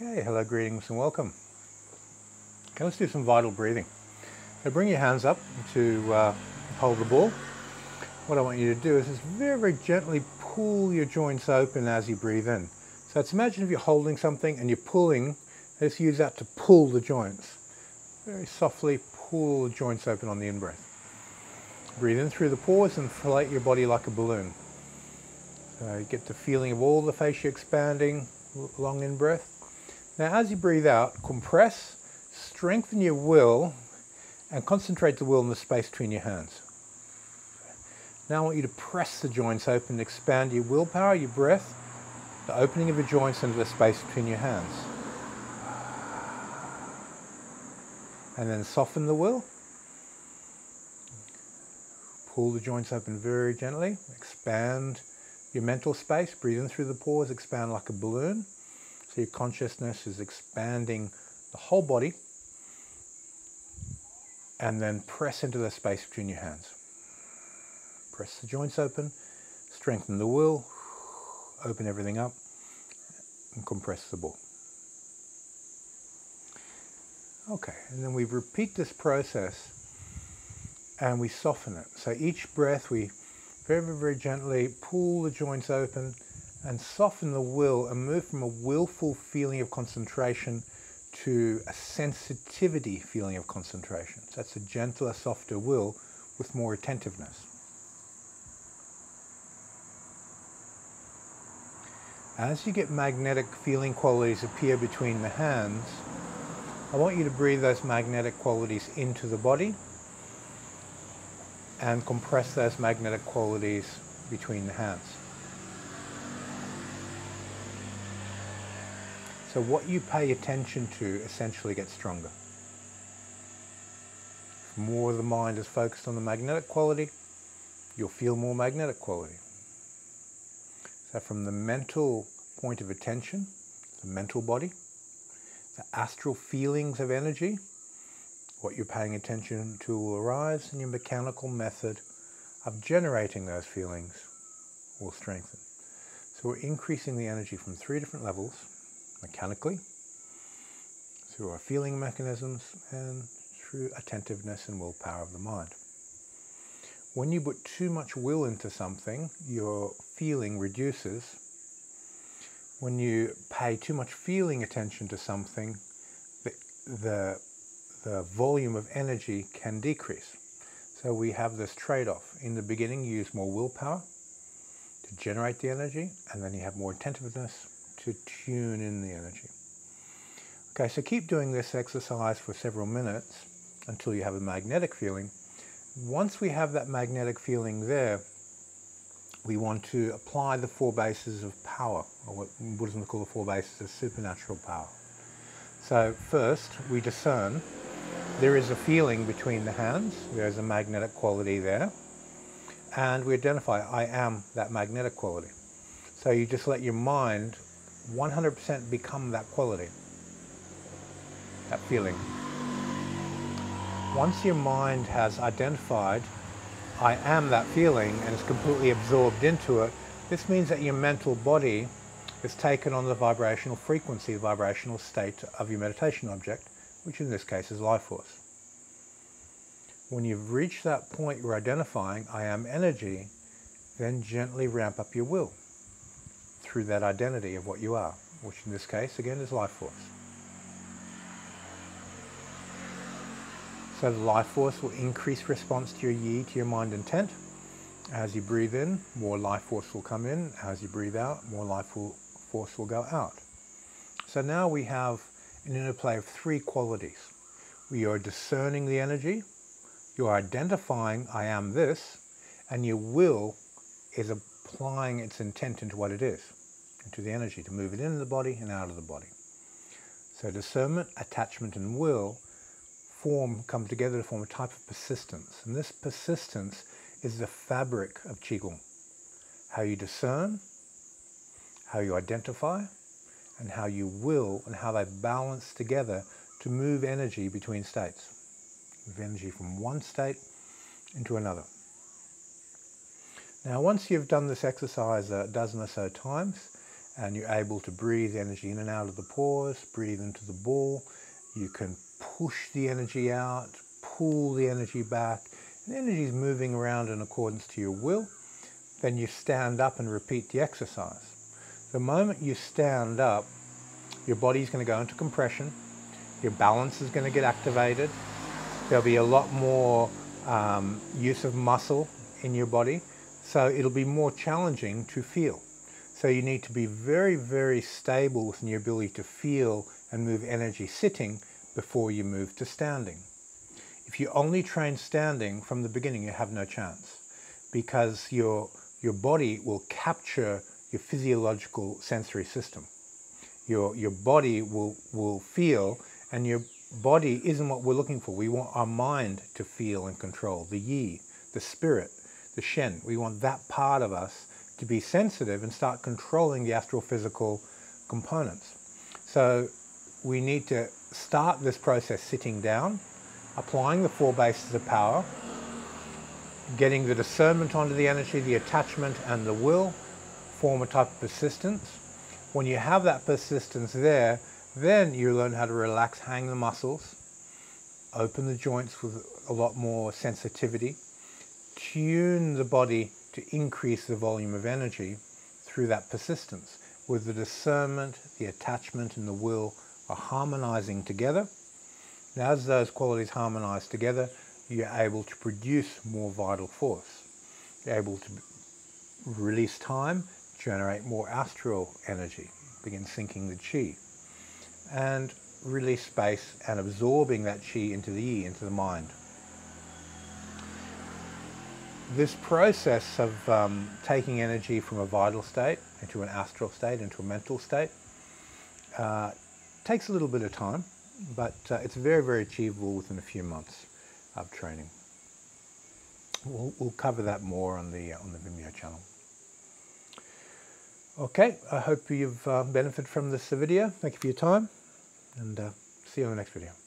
Okay, hello, greetings and welcome. Okay, let's do some vital breathing. So bring your hands up to hold the ball. What I want you to do is just very, very gently pull your joints open as you breathe in. So let's imagine if you're holding something and you're pulling, let's use that to pull the joints. Very softly pull the joints open on the in-breath. Breathe in through the pores and inflate your body like a balloon. So you get the feeling of all the fascia expanding, long in-breath. Now as you breathe out, compress, strengthen your will, and concentrate the will in the space between your hands. Now I want you to press the joints open, expand your willpower, your breath, the opening of your joints into the space between your hands. And then soften the will. Pull the joints open very gently, expand your mental space, breathe in through the pores, expand like a balloon. So your consciousness is expanding the whole body, and then press into the space between your hands. Press the joints open, strengthen the will, open everything up, and compress the ball. Okay, and then we repeat this process and we soften it. So each breath we very, very, very gently pull the joints open and soften the will and move from a willful feeling of concentration to a sensitivity feeling of concentration. So that's a gentler, softer will with more attentiveness. As you get magnetic feeling qualities appear between the hands, I want you to breathe those magnetic qualities into the body and compress those magnetic qualities between the hands. So what you pay attention to essentially gets stronger. If more of the mind is focused on the magnetic quality, you'll feel more magnetic quality. So from the mental point of attention, the mental body, the astral feelings of energy, what you're paying attention to will arise, and your mechanical method of generating those feelings will strengthen. So we're increasing the energy from 3 different levels, mechanically, through our feeling mechanisms, and through attentiveness and willpower of the mind. When you put too much will into something, your feeling reduces. When you pay too much feeling attention to something, the volume of energy can decrease. So we have this trade-off. In the beginning, you use more willpower to generate the energy, and then you have more attentiveness to tune in the energy. Okay, so keep doing this exercise for several minutes until you have a magnetic feeling. Once we have that magnetic feeling there, we want to apply the 4 bases of power, or what Buddhism calls the 4 bases of supernatural power. So first, we discern there is a feeling between the hands, there's a magnetic quality there, and we identify I am that magnetic quality. So you just let your mind 100% become that quality, that feeling. Once your mind has identified I am that feeling and is completely absorbed into it, this means that your mental body is taken on the vibrational frequency, the vibrational state of your meditation object, which in this case is life force. When you've reached that point you're identifying I am energy, then gently ramp up your will through that identity of what you are, which in this case again is life force. So the life force will increase response to your yi, to your mind intent. As you breathe in, more life force will come in. As you breathe out, more life force will go out. So now we have an interplay of 3 qualities. We are discerning the energy, you're identifying I am this, and your will is applying its intent into what it is, into the energy, to move it into the body and out of the body. So discernment, attachment, and will come together to form a type of persistence. And this persistence is the fabric of Qigong. How you discern, how you identify, and how you will, and how they balance together to move energy between states. Move energy from one state into another. Now once you've done this exercise a dozen or so times, and you're able to breathe energy in and out of the pores, breathe into the ball. You can push the energy out, pull the energy back. The energy is moving around in accordance to your will. Then you stand up and repeat the exercise. The moment you stand up, your body's going to go into compression. Your balance is going to get activated. There'll be a lot more use of muscle in your body. So it'll be more challenging to feel. So you need to be very, very stable within your ability to feel and move energy sitting before you move to standing. If you only train standing from the beginning, you have no chance, because your body will capture your physiological sensory system. Your body will feel, and your body isn't what we're looking for. We want our mind to feel and control, the yi, the spirit, the shen. We want that part of us to be sensitive and start controlling the astrophysical components. So we need to start this process sitting down, applying the 4 bases of power, getting the discernment onto the energy, the attachment and the will, form a type of persistence. When you have that persistence there, then you learn how to relax, hang the muscles, open the joints with a lot more sensitivity, tune the body to increase the volume of energy through that persistence, with the discernment, the attachment and the will are harmonizing together. And as those qualities harmonize together, you're able to produce more vital force. You're able to release time, generate more astral energy, begin sinking the chi, and release space and absorbing that chi into the yi, into the mind. This process of taking energy from a vital state into an astral state, into a mental state, takes a little bit of time, but it's very, very achievable within a few months of training. We'll cover that more on the Vimeo channel. Okay, I hope you've benefited from this video. Thank you for your time, and see you on the next video.